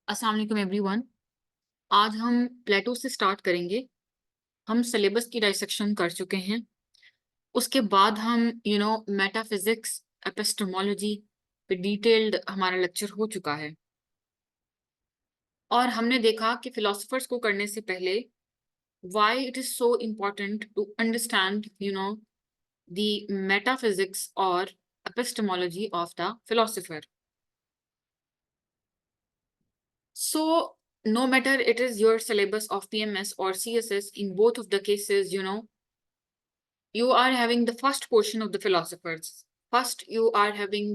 अस्सलाम वालेकुम एवरीवन। आज हम प्लेटो से स्टार्ट करेंगे। हम सिलेबस की डाइसेक्शन कर चुके हैं। उसके बाद हम मेटाफिजिक्स, एपिस्टेमोलॉजी पे डिटेल्ड हमारा लेक्चर हो चुका है। और हमने देखा कि फिलोसफर्स को करने से पहले why it is so important to understand the metaphysics और epistemology of the philosopher. So, no matter it is your syllabus of PMS or CSS, in both of the cases, you are having the first portion of the philosophers. First, you are having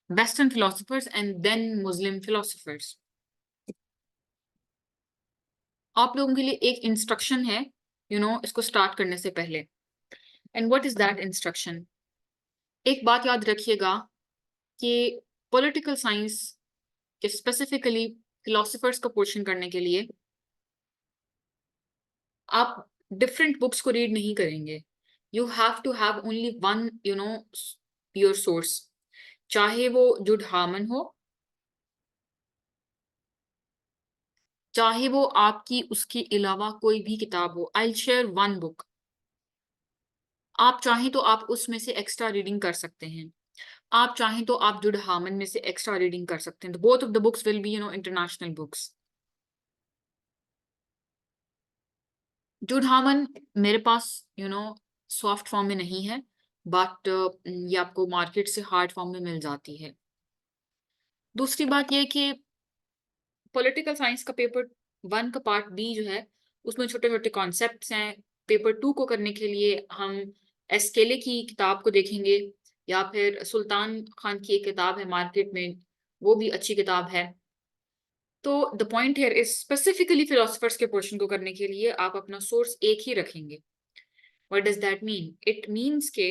Western philosophers and then Muslim philosophers. आप लोगों के लिए एक instruction है, इसको start करने से पहले। And what is that instruction? एक बात याद रखिएगा कि पॉलिटिकल साइंस के स्पेसिफिकली फिलोसफर्स का पोर्शन करने के लिए आप डिफरेंट बुक्स को रीड नहीं करेंगे। You have to have only one your source, चाहे वो जुड हार्मन हो, चाहे वो आपकी उसके अलावा कोई भी किताब हो। I share one book. आप चाहें तो आप उसमें से एक्स्ट्रा रीडिंग कर सकते हैं। आप चाहें तो आप जुड हार्मन में से एक्स्ट्रा रीडिंग कर सकते हैं। Both of the books will be international books. जुड हार्मन मेरे पास सॉफ्ट फॉर्म में नहीं है, बट ये आपको मार्केट से हार्ड फॉर्म में मिल जाती है। दूसरी बात ये कि पॉलिटिकल साइंस का पेपर 1 का पार्ट बी जो है, उसमें छोटे-छोटे कॉन्सेप्ट्स हैं। पेपर 2 को करने के लिए हम एस्केले की किताब को देखेंगे, या फिर सुल्तान खान की एक किताब है मार्केट में, वो भी अच्छी किताब है। तो the point here is specifically philosophers के पोर्शन को करने के लिए आप अपना सोर्स एक ही रखेंगे। What does that mean? It means के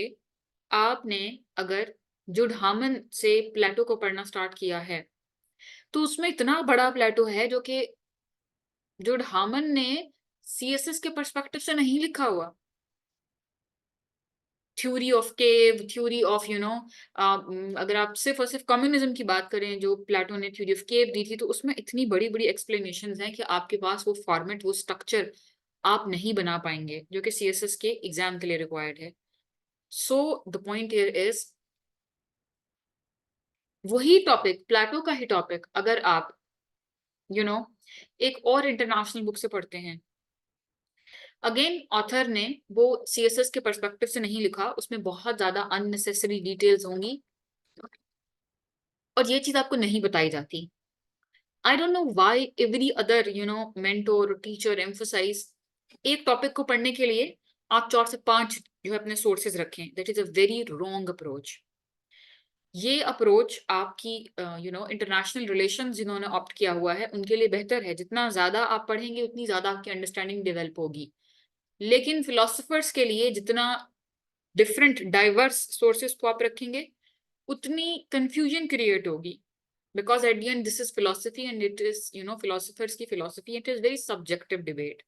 आपने अगर जुड हार्मन से प्लेटो को पढ़ना स्टार्ट किया है, तो उसमें इतना बड़ा प्लेटो है जो कि जुड हार्मन ने सीएसएस के पर्सपेक्टिव से नहीं लिखा हुआ। Theory of cave, theory of अगर आप सिर्फ और सिर्फ कम्युनिज्म की बात करें, जो प्लेटो ने थ्योरी ऑफ केव दी थी, तो उसमें इतनी बड़ी बड़ी एक्सप्लेनेशन हैं कि आपके पास वो फॉर्मेट, वो स्ट्रक्चर आप नहीं बना पाएंगे जो कि सीएसएस के एग्जाम के लिए रिक्वायर्ड है। सो द पॉइंट हियर इज, वही टॉपिक, प्लेटो का ही टॉपिक, अगर आप एक और इंटरनेशनल बुक से पढ़ते हैं, अगेन ऑथर ने वो सीएसएस के पर्सपेक्टिव से नहीं लिखा, उसमें बहुत ज्यादा अननेसेसरी डिटेल्स होंगी और ये चीज आपको नहीं बताई जाती। I don't know why every other mentor teacher emphasise एक टॉपिक को पढ़ने के लिए आप 4 से 5 जो है अपने सोर्सेज रखें। That is a very wrong approach. ये अप्रोच आपकी इंटरनेशनल रिलेशन जिन्होंने ऑप्ट किया हुआ है उनके लिए बेहतर है। जितना ज्यादा आप पढ़ेंगे उतनी ज्यादा आपकी अंडरस्टैंडिंग डेवलप होगी। लेकिन फिलोसफर्स के लिए जितना डिफरेंट डाइवर्स सोर्सेस को आप रखेंगे, उतनी कंफ्यूजन क्रिएट होगी। Because at the end this is philosophy and it is philosophers की philosophy, it is very subjective debate.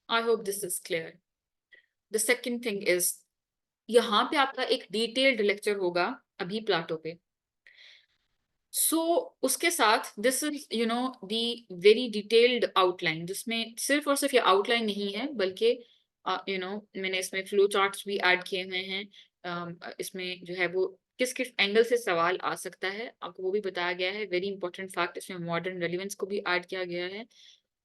I hope this is clear. The second thing is, यहाँ पे आपका एक डिटेल्ड लेक्चर होगा अभी प्लाटो पे। उसके साथ this is the very detailed outline, जिसमें सिर्फ और सिर्फ ये आउटलाइन नहीं है, बल्कि मैंने इसमें फ्लो चार्ट्स भी ऐड किए हुए हैं। इसमें जो है वो किस किस एंगल से सवाल आ सकता है आपको वो भी बताया गया है। वेरी इंपॉर्टेंट फैक्ट, इसमें मॉडर्न रेलिवेंस को भी ऐड किया गया है,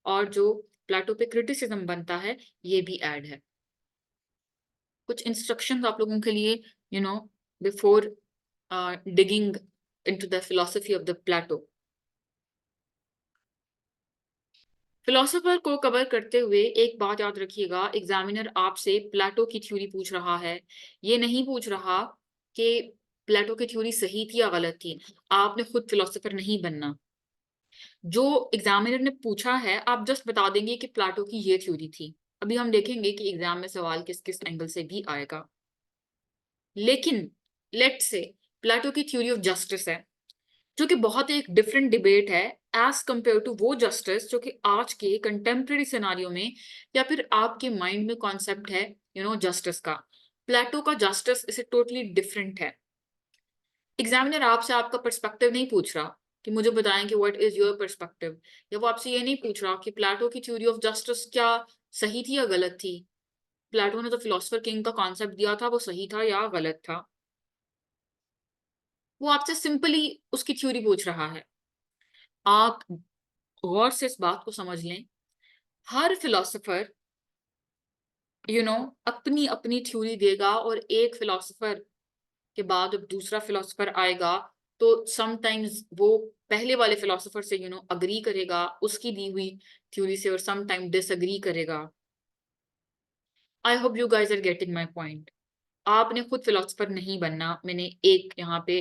और जो प्लाटो पे क्रिटिसिज्म बनता है ये भी ऐड है। कुछ इंस्ट्रक्शंस आप लोगों के लिए before digging into the philosophy of the Plato. Philosopher को कवर करते हुए एक बात याद रखिएगा, एग्जामिनर आपसे प्लेटो की थ्योरी पूछ रहा है, ये नहीं पूछ रहा कि प्लेटो की थ्योरी सही थी या गलत थी। आपने खुद फिलोसोफर नहीं बनना। जो एग्जामिनर ने पूछा है आप जस्ट बता देंगे कि प्लेटो की ये थ्योरी थी। अभी हम देखेंगे कि एग्जाम में सवाल किस किस एंगल से भी आएगा। लेकिन लेट्स से प्लेटो की थ्योरी ऑफ जस्टिस है, जो कि बहुत एक डिफरेंट डिबेट है एज कंपेयर टू वो जस्टिस जो कि आज के कंटेम्प्रेरी सिनारियो में, या फिर आपके माइंड में कॉन्सेप्ट है जस्टिस का। प्लेटो का जस्टिस इसे टोटली डिफरेंट है। एग्जामिनर आपसे आपका पर्सपेक्टिव नहीं पूछ रहा, कि मुझे बताएं कि व्हाट इज योर पर्सपेक्टिव, या वो आपसे ये नहीं पूछ रहा कि प्लेटो की थ्योरी ऑफ जस्टिस क्या सही थी या गलत थी, प्लेटो ने जो फिलोसोफर किंग का कॉन्सेप्ट दिया था वो सही था या गलत था। वो आपसे सिंपली उसकी थ्योरी पूछ रहा है। आप गौर से इस बात को समझ लें, हर फिलोसोफर अपनी अपनी थ्योरी देगा, और एक फिलोसोफर के बाद जब दूसरा फिलोसोफर आएगा तो समटाइम्स वो पहले वाले फिलोसोफर से अग्री करेगा उसकी दी हुई थ्योरी से, और समटाइम डिसएग्री करेगा। I hope you guys are getting my point. आपने खुद फिलोसोफर नहीं बनना, मैंने एक यहाँ पे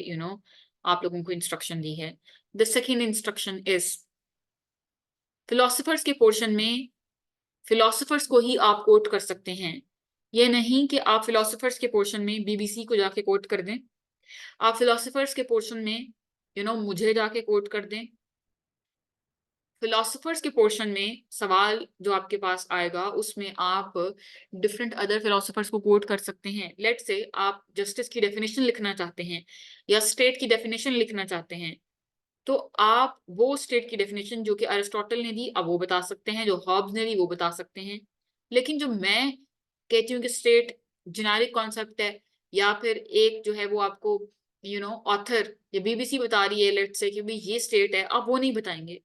आप लोगों को इंस्ट्रक्शन दी है। The second instruction is, philosophers के पोर्शन में फिलोसोफर्स को ही आप कोट कर सकते हैं। ये नहीं कि आप फिलोसोफर्स के पोर्शन में बीबीसी को जाके कोट कर दें, आप फिलोसोफर्स के पोर्शन में मुझे जाके कोट कर दें। फिलोसोफर्स के पोर्शन में सवाल जो आपके पास आएगा उसमें आप डिफरेंट अदर फिलोसोफर्स को कोट कर सकते हैं। लेट से आप जस्टिस की डेफिनेशन लिखना चाहते हैं या स्टेट की डेफिनेशन लिखना चाहते हैं, तो आप वो स्टेट की डेफिनेशन जो कि अरिस्टोटल ने दी अब वो बता सकते हैं, जो हॉब्स ने दी वो बता सकते हैं। लेकिन जो मैं कहती हूँ कि स्टेट जेनेरिक कॉन्सेप्ट है, या फिर एक जो है वो आपको ऑथर या बीबीसी बता रही है लेट से कि भाई ये स्टेट है, आप वो नहीं बताएंगे।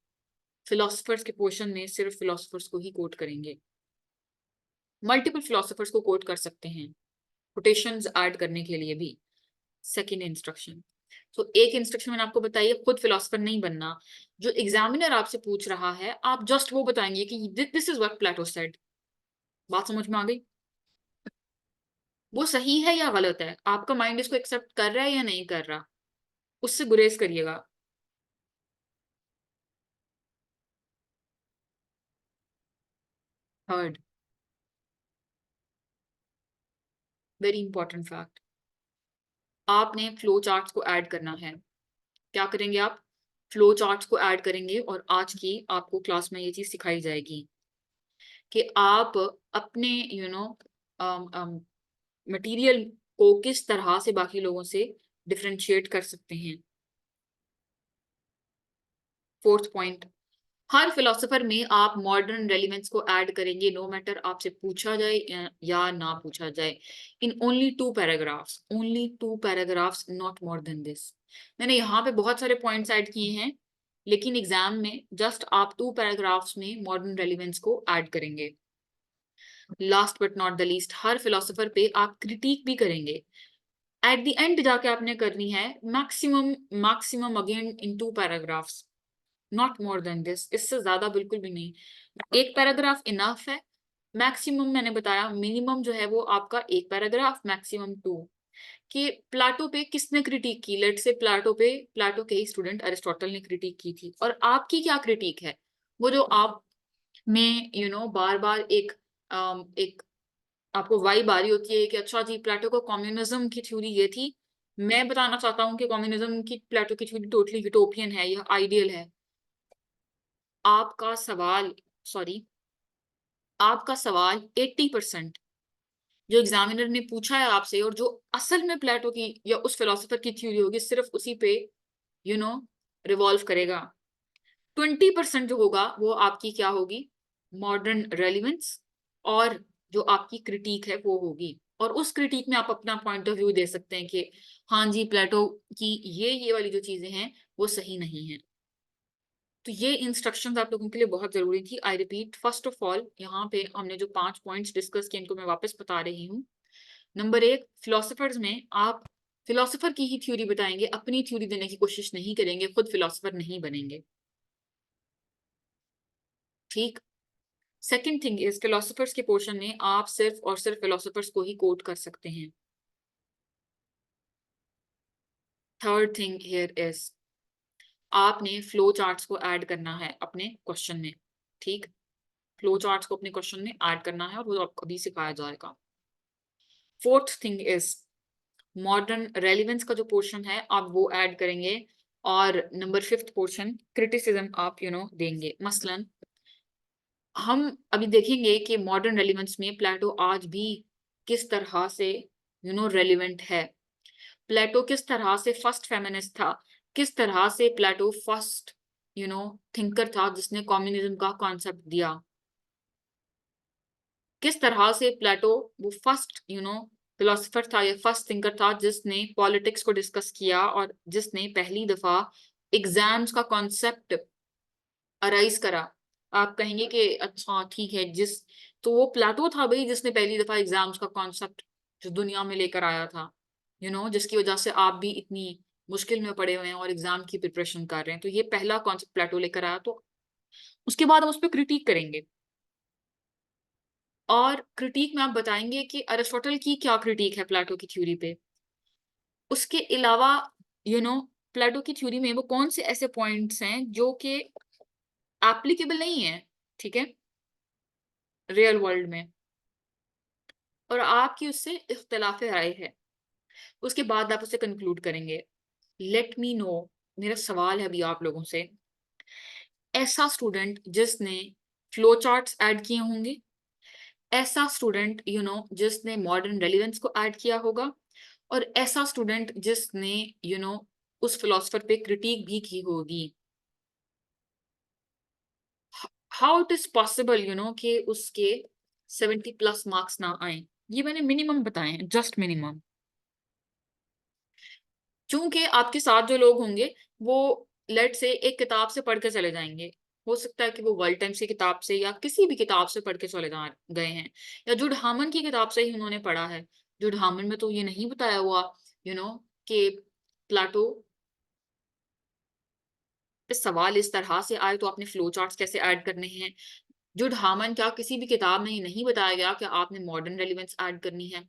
फिलोसोफर्स के पोर्शन में सिर्फ फिलोसोफर्स को ही कोट करेंगे। मल्टीपल फिलोसोफर्स को कोट कर सकते हैं कोटेशंस ऐड करने के लिए भी। सेकेंड इंस्ट्रक्शन, तो एक इंस्ट्रक्शन मैंने आपको बताई है, खुद फिलोसोफर नहीं बनना। जो एग्जामिनर आपसे पूछ रहा है आप जस्ट वो बताएंगे कि this is what Plato said. बात समझ में आ गई? वो सही है या गलत है, आपका माइंड इसको एक्सेप्ट कर रहा है या नहीं कर रहा, उससे गुरेज करिएगा। थर्ड, वेरी इंपॉर्टेंट फैक्ट, आपने फ्लो चार्ट्स को ऐड करना है। क्या करेंगे आप? फ्लो चार्ट्स को ऐड करेंगे, और आज की आपको क्लास में ये चीज सिखाई जाएगी कि आप अपने मटेरियल को किस तरह से बाकी लोगों से डिफरेंशिएट कर सकते हैं। फोर्थ पॉइंट, हर फिलोसोफर में आप मॉडर्न रेलिवेंस को ऐड करेंगे, नो मैटर आपसे पूछा जाए या ना पूछा जाए, in only 2 paragraphs, only 2 paragraphs, not more than this. मैंने यहाँ पे बहुत सारे पॉइंट्स ऐड किए हैं, लेकिन एग्जाम में जस्ट आप 2 पैराग्राफ्स में मॉडर्न रेलिवेंस को ऐड करेंगे। Last but not the least, her philosopher पे आप क्रिटिक भी करेंगे। एट द एंड जाके आपने करनी है maximum, maximum again in 2 paragraphs, not more than this, इससे ज्यादा बिल्कुल भी नहीं। 1 पैराग्राफ इनफ है। मैक्सिमम मैंने बताया, मिनिमम जो है वो आपका 1 पैराग्राफ, मैक्सिमम 2। कि प्लाटो पे किसने क्रिटिक की, लेट से प्लाटो पे प्लाटो के ही स्टूडेंट अरिस्टोटल ने क्रिटिक की थी, और आपकी क्या क्रिटिक है, वो जो आप में बार बार एक आपको वाइब आ रही होती है कि अच्छा जी प्लेटो को कम्युनिज्म की थ्योरी ये थी, मैं बताना चाहता हूँ कि कम्युनिज्म की प्लेटो की थ्योरी टोटली यूटोपियन है, यह आइडियल है। आपका सवाल, सॉरी, आपका सवाल 80% जो एग्जामिनर ने पूछा है आपसे, और जो असल में प्लेटो की या उस फिलोसोफर की थ्योरी होगी, सिर्फ उसी पे यू नो रिवॉल्व करेगा। 20% जो होगा वो आपकी क्या होगी, मॉडर्न रेलिवेंस, और जो आपकी क्रिटिक है वो होगी। और उस क्रिटिक में आप अपना पॉइंट ऑफ व्यू दे सकते हैं कि हाँ जी प्लेटो की ये वाली जो चीजें हैं वो सही नहीं है। तो ये इंस्ट्रक्शंस आप लोगों के लिए बहुत जरूरी थी। I repeat, first of all यहाँ पे हमने जो 5 पॉइंट्स डिस्कस किए इनको मैं वापस बता रही हूँ। नंबर 1, फिलोसोफर्स में आप फिलोसोफर की ही थ्योरी बताएंगे, अपनी थ्योरी देने की कोशिश नहीं करेंगे, खुद फिलोसोफर नहीं बनेंगे। ठीक। सेकेंड थिंग इज, फिलोसोफर्स के पोर्शन में आप सिर्फ और सिर्फ फिलोसोफर्स को ही कोट कर सकते हैं। थर्ड थिंग हियर इज, आपने फ्लो चार्ट्स को ऐड करना है अपने क्वेश्चन में। ठीक, फ्लो चार्ट्स को अपने क्वेश्चन में ऐड करना है, और वो आपको अभी सिखाया जाएगा। Fourth thing is, modern relevance का जो पोर्शन है आप वो ऐड करेंगे, और नंबर 5th पोर्शन क्रिटिसिज्म आप देंगे। मसलन हम अभी देखेंगे कि मॉडर्न रेलिवेंस में प्लेटो आज भी किस तरह से रेलिवेंट है, प्लेटो किस तरह से फर्स्ट फेमिनिस्ट था, किस तरह से प्लेटो फर्स्ट थिंकर था जिसने कम्युनिज्म का कॉन्सेप्ट दिया। किस तरह से प्लेटो वो फर्स्ट फिलोसोफर था या फर्स्ट थिंकर था जिसने पॉलिटिक्स को डिस्कस किया और जिसने पहली दफा एग्जाम्स का कॉन्सेप्ट अराइज करा। आप कहेंगे कि अच्छा ठीक है, तो वो प्लेटो था भाई जिसने पहली दफा एग्जाम्स का कॉन्सेप्ट जो दुनिया में लेकर आया था, जिसकी वजह से आप भी इतनी मुश्किल में पड़े हुए हैं और एग्जाम की प्रिपरेशन कर रहे हैं। तो ये पहला कॉन्सेप्ट प्लेटो लेकर आया। तो उसके बाद हम उस पर क्रिटिक करेंगे और क्रिटिक में आप बताएंगे कि अरिस्टोटल की क्या क्रिटिक है प्लेटो की थ्योरी पे। उसके अलावा यू नो प्लेटो की थ्योरी में वो कौन से ऐसे पॉइंट्स हैं जो कि एप्लीकेबल नहीं है, ठीक है, रियल वर्ल्ड में, और आपकी उससे इख्तिलाफ राय है। उसके बाद आप उसे कंक्लूड करेंगे। लेट मी नो, मेरा सवाल है अभी आप लोगों से, ऐसा स्टूडेंट जिसने फ्लो चार्ट्स ऐड किए होंगे, ऐसा स्टूडेंट जिसने मॉडर्न रेलिवेंस को ऐड किया होगा, और ऐसा स्टूडेंट जिसने उस फिलोसफर पे क्रिटिक भी की होगी। हाउ इट इज पॉसिबल कि उसके 70+ मार्क्स ना आए? ये मैंने मिनिमम बताए हैं, जस्ट मिनिमम। क्योंकि आपके साथ जो लोग होंगे वो लेट से एक किताब से पढ़ के चले जाएंगे। हो सकता है कि वो वर्ल्ड टाइम्स की किताब से या किसी भी किताब से पढ़ के चले जा गए हैं, या जुड हामन की किताब से ही उन्होंने पढ़ा है। जुड हामन में तो ये नहीं बताया हुआ कि प्लाटो पे सवाल इस तरह से आए तो आपने फ्लो चार्ट्स कैसे ऐड करने हैं। जुड हामन क्या किसी भी किताब में ये नहीं बताया गया कि आपने मॉडर्न रेलिवेंस ऐड करनी है।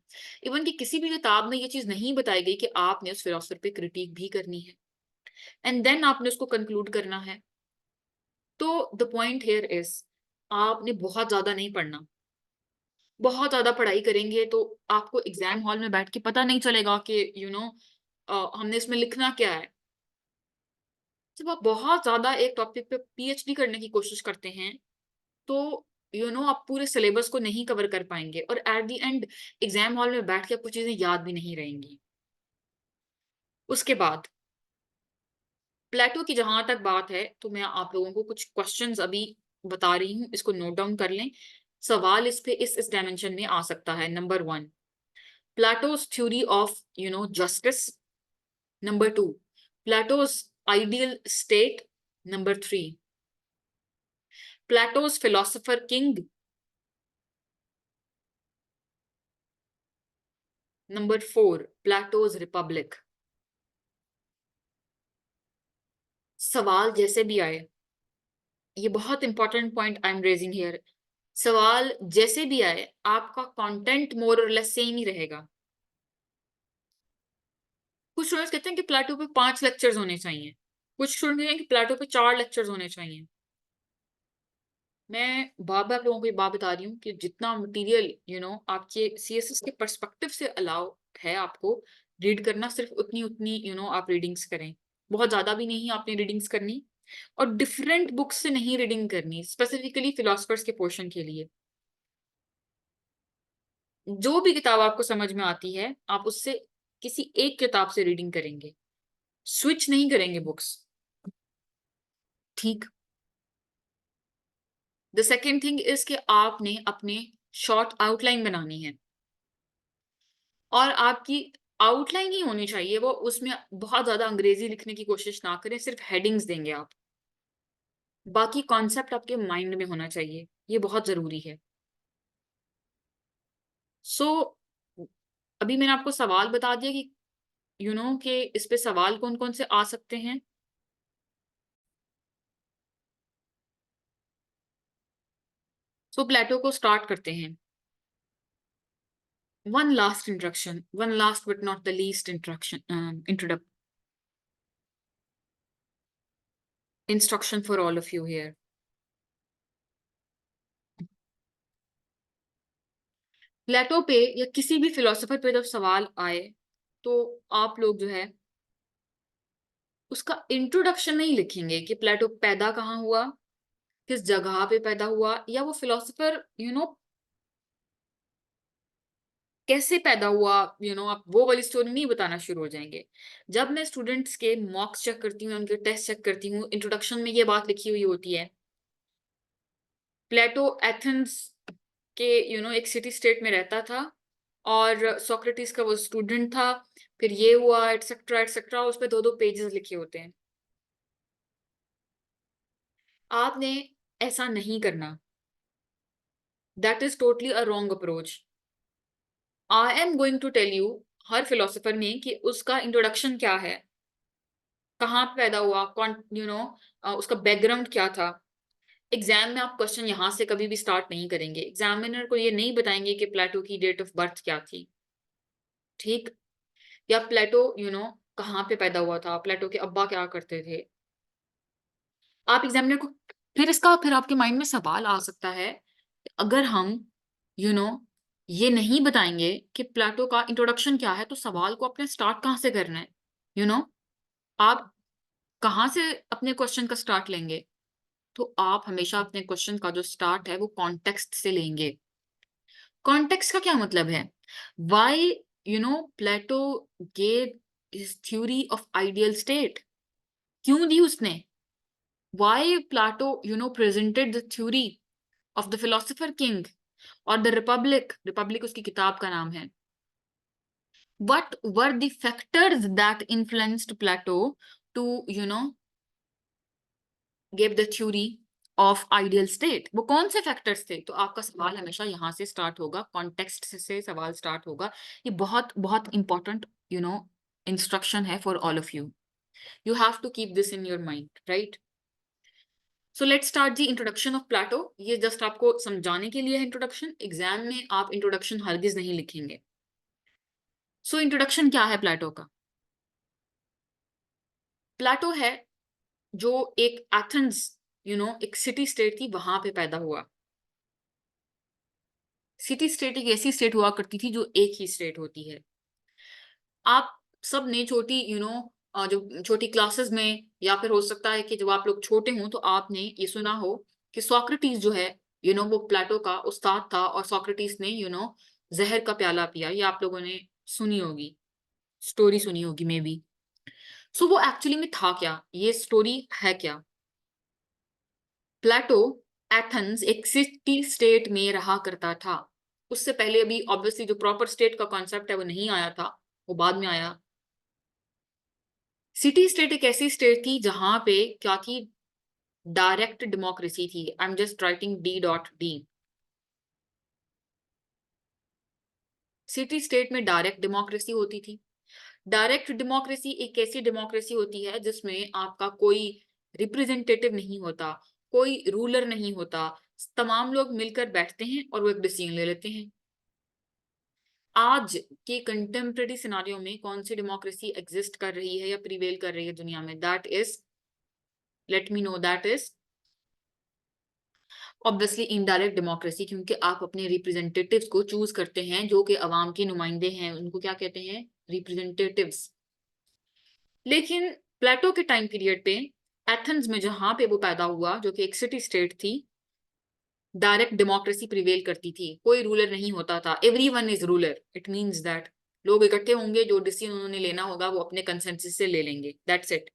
इवन कि किसी भी किताब में ये चीज नहीं बताई गई कि आपने उस फिलोसफर पे क्रिटिक भी करनी है एंड देन आपने उसको कंक्लूड करना है। तो द पॉइंट हियर इज, आपने बहुत ज्यादा नहीं पढ़ना। बहुत ज्यादा पढ़ाई करेंगे तो आपको एग्जाम हॉल में बैठ के पता नहीं चलेगा कि हमने इसमें लिखना क्या है। जब आप बहुत ज्यादा एक टॉपिक पे पीएचडी करने की कोशिश करते हैं तो आप पूरे सिलेबस को नहीं कवर कर पाएंगे और eight the and exam hall में बैठ के आपको चीजें याद भी नहीं रहेंगी। उसके बाद प्लेटो की जहां तक बात है तो मैं आप लोगों को कुछ क्वेश्चंस अभी बता रही हूँ, इसको नोट डाउन कर लें। सवाल इस पे इस डायमेंशन में आ सकता है। Number 1, plateaus theory of justice. Number 2, plateaus ideal state. Number 3, plateaus philosopher king. Number 4, plateaus Republic. सवाल जैसे भी आए, ये बहुत important point I am raising here, सवाल जैसे भी आए आपका कंटेंट मोर और लेस सेम ही रहेगा। कुछ स्टूडेंट्स कहते हैं कि प्लेटो पे 5 लेक्चर्स होने चाहिए, कुछ स्टूडेंट कहते हैं कि प्लेटो पे 4 लेक्चर्स होने चाहिए। मैं बार बार लोगों को ये बात बता रही हूँ कि जितना मटेरियल आपके सीएसएस के पर्सपेक्टिव से अलाउ है आपको रीड करना, सिर्फ उतनी उतनी आप रीडिंग्स करें। बहुत ज्यादा भी नहीं आपने रीडिंग्स करनी, और डिफरेंट बुक्स से नहीं रीडिंग करनी स्पेसिफिकली फिलोसफर्स के पोर्शन के लिए। जो भी किताब आपको समझ में आती है आप उससे किसी एक किताब से रीडिंग करेंगे, स्विच नहीं करेंगे बुक्स। ठीक। द सेकेंड थिंग इज कि आपने अपने शॉर्ट आउटलाइन बनानी है, और आपकी आउटलाइन ही होनी चाहिए वो, उसमें बहुत ज्यादा अंग्रेजी लिखने की कोशिश ना करें, सिर्फ हेडिंग्स देंगे आप। बाकी कॉन्सेप्ट आपके माइंड में होना चाहिए, ये बहुत जरूरी है। सो अभी मैंने आपको सवाल बता दिया कि कि इस पे सवाल कौन कौन से आ सकते हैं। सो प्लेटो को स्टार्ट करते हैं। One last but not the least instruction for all of you here. प्लेटो पे या किसी भी फिलोसोफर पे जब सवाल आए तो आप लोग जो है उसका इंट्रोडक्शन नहीं लिखेंगे कि प्लेटो पैदा कहाँ हुआ, किस जगह पे पैदा हुआ, या वो फिलोसोफर कैसे पैदा हुआ, आप वो वाली स्टोरी नहीं बताना शुरू हो जाएंगे। जब मैं स्टूडेंट्स के मॉक्स चेक करती हूँ, उनके टेस्ट चेक करती हूँ, इंट्रोडक्शन में ये बात लिखी हुई होती है, प्लेटो एथेंस के एक सिटी स्टेट में रहता था और सोक्रेटिस का वो स्टूडेंट था, फिर ये हुआ एटसेट्रा एटसेट्रा, उस पे 2-2 पेजेस लिखे होते हैं। आपने ऐसा नहीं करना। That is totally a wrong approach. I am going to tell you हर फिलोसोफर में कि उसका इंट्रोडक्शन क्या है, कहाँ पैदा हुआ, कौन उसका बैकग्राउंड क्या था। एग्जाम में आप क्वेश्चन यहाँ से कभी भी स्टार्ट नहीं करेंगे। एग्जामिनर को ये नहीं बताएंगे कि प्लेटो की डेट ऑफ बर्थ क्या थी, ठीक, या प्लेटो कहाँ पे पैदा हुआ था, प्लेटो के अब्बा क्या करते थे। आप एग्जामिनर को फिर आपके माइंड में सवाल आ सकता है, अगर हम यू नो ये नहीं बताएंगे कि प्लेटो का इंट्रोडक्शन क्या है, तो सवाल को अपने स्टार्ट कहाँ से करना है। यू नो आप कहाँ से अपने क्वेश्चन का स्टार्ट लेंगे। तो आप हमेशा अपने क्वेश्चन का जो स्टार्ट है वो कॉन्टेक्स्ट से लेंगे। कॉन्टेक्स्ट का क्या मतलब है? Why Plato gave his theory of ideal state, क्यों दी उसने? Why Plato presented the theory of the philosopher king और द रिपब्लिक, रिपब्लिक उसकी किताब का नाम है। What were the factors that influenced Plato to give the theory of ideal state? वो कौन से फैक्टर्स थे? तो आपका सवाल हमेशा यहाँ से स्टार्ट होगा, कॉन्टेक्स्ट से सवाल स्टार्ट होगा। ये बहुत बहुत इंपॉर्टेंट इंस्ट्रक्शन है for all of you. You have to keep this in your mind, right? So let's start the introduction of Plato. ये जस्ट आपको समझाने के लिए है इंट्रोडक्शन। एग्जाम में आप इंट्रोडक्शन हरगिज नहीं लिखेंगे। सो इंट्रोडक्शन क्या है प्लेटो का? प्लेटो है जो एक एथेंस एक सिटी स्टेट थी, वहां पे पैदा हुआ। सिटी स्टेट एक ऐसी स्टेट हुआ करती थी जो एक ही स्टेट होती है। आप सब ने छोटी जो छोटी क्लासेस में, या फिर हो सकता है कि जब आप लोग छोटे हों तो आपने ये सुना हो कि सोक्रेटिस जो है वो प्लेटो का उस्ताद था, और सोक्रेटिस ने जहर का प्याला पिया। ये आप लोगों ने सुनी होगी, स्टोरी सुनी होगी मे बी। सो वो एक्चुअली में था क्या, ये स्टोरी है क्या? प्लेटो एथेंस एक सिटी स्टेट में रहा करता था। उससे पहले अभी ऑब्वियसली जो प्रॉपर स्टेट का कॉन्सेप्ट है वो नहीं आया था, वो बाद में आया। सिटी स्टेट एक ऐसी स्टेट थी जहां पे क्या थी, डायरेक्ट डेमोक्रेसी थी। I am just writing D.D। City state में डायरेक्ट डेमोक्रेसी होती थी। डायरेक्ट डेमोक्रेसी एक ऐसी डेमोक्रेसी होती है जिसमें आपका कोई रिप्रेजेंटेटिव नहीं होता, कोई रूलर नहीं होता। तमाम लोग मिलकर बैठते हैं और वो एक डिसीजन ले लेते हैं। आज के कंटेम्प्रेरी सिनारियो में कौन सी डेमोक्रेसी एग्जिस्ट कर रही है या प्रिवेल कर रही है दुनिया में? That is, let me know, that is obviously indirect democracy, क्योंकि आप अपने रिप्रेजेंटेटिव्स को चूज करते हैं जो कि अवाम के नुमाइंदे हैं, उनको क्या कहते हैं? रिप्रेजेंटेटिव्स। लेकिन प्लेटो के टाइम पीरियड पे एथेंस में जहां पे वो पैदा हुआ, जो कि एक सिटी स्टेट थी, डायरेक्ट डेमोक्रेसी प्रिवेल करती थी। कोई रूलर नहीं होता था, everyone is ruler. It means that लोग इकट्ठे होंगे, जो डिसीजन उन्होंने लेना होगा वो अपने कंसेंसस से ले लेंगे, दैट्स इट।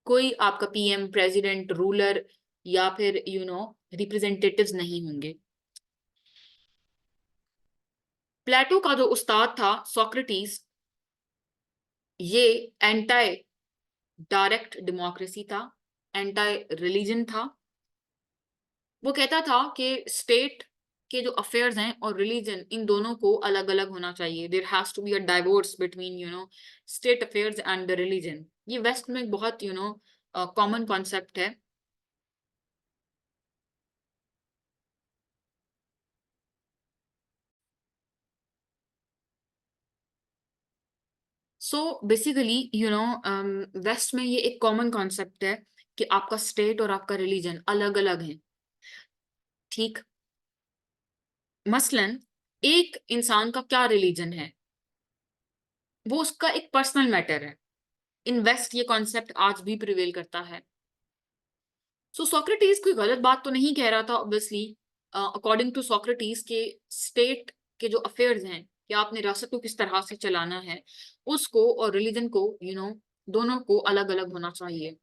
कोई आपका पीएम, प्रेसिडेंट, रूलर या फिर रिप्रेजेंटेटिव्स नहीं होंगे। प्लेटो का जो उस्ताद था सोक्रेटिस, ये एंटाई डायरेक्ट डेमोक्रेसी था, एंटाई रिलीजन था। वो कहता था कि स्टेट के जो अफेयर्स हैं और रिलीजन, इन दोनों को अलग अलग होना चाहिए। There has to be a divorce between state affairs and the religion. ये वेस्ट में बहुत कॉमन कॉन्सेप्ट है। सो बेसिकली वेस्ट में ये एक कॉमन कॉन्सेप्ट है कि आपका स्टेट और आपका रिलीजन अलग अलग है, ठीक। मसलन एक इंसान का क्या रिलीजन है, वो उसका एक पर्सनल मैटर है। इन वेस्ट ये कॉन्सेप्ट आज भी प्रिवेल करता है। सो सोक्रेटिस कोई गलत बात तो नहीं कह रहा था ऑब्वियसली। अकॉर्डिंग टू सोक्रेटिस के स्टेट के जो अफेयर्स हैं कि आपने रियासत को किस तरह से चलाना है, उसको और रिलीजन को दोनों को अलग अलग होना चाहिए।